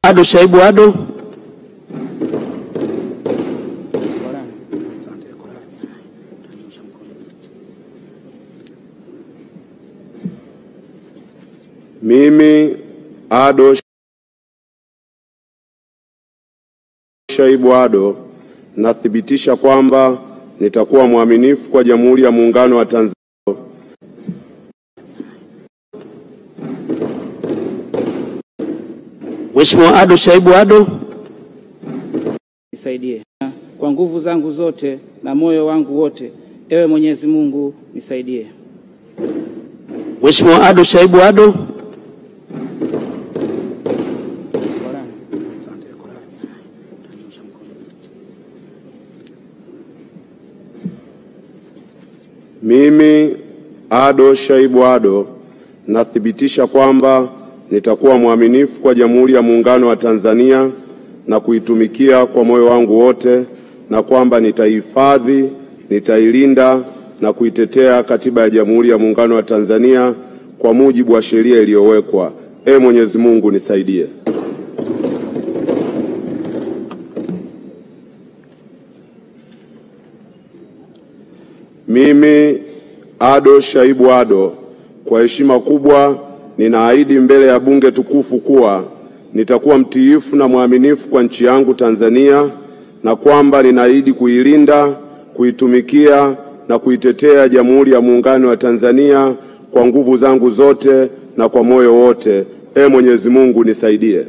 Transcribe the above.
Ado Shaibu Ado. Mimi Ado Shaibu Ado nathibitisha kwamba nitakuwa mwaminifu kwa Jamhuri ya Muungano wa Tanzania. Mheshimiwa Ado Shaibu Ado. Nisaidie kwa nguvu zangu zote na moyo wangu wote. Ewe Mwenyezi Mungu nisaidie. Mheshimiwa Ado Shaibu Ado. Mimi Ado Shaibu Ado nathibitisha kwamba nitakuwa mwaminifu kwa Jamhuri ya Muungano wa Tanzania na kuitumikia kwa moyo wangu wote, na kwamba nitaihifadhi, nitailinda na kuitetea Katiba ya Jamhuri ya Muungano wa Tanzania kwa mujibu wa sheria iliyowekwa. Ee Mwenyezi Mungu nisaidie. Mimi Ado Shaibu Ado kwa heshima kubwa ninaahidi mbele ya bunge tukufu kuwa nitakuwa mtiifu na mwaminifu kwa nchi yangu Tanzania, na kwamba ninaahidi kuilinda, kuitumikia na kuitetea Jamhuri ya Muungano wa Tanzania kwa nguvu zangu zote na kwa moyo wote. Ee Mwenyezi Mungu nisaidie.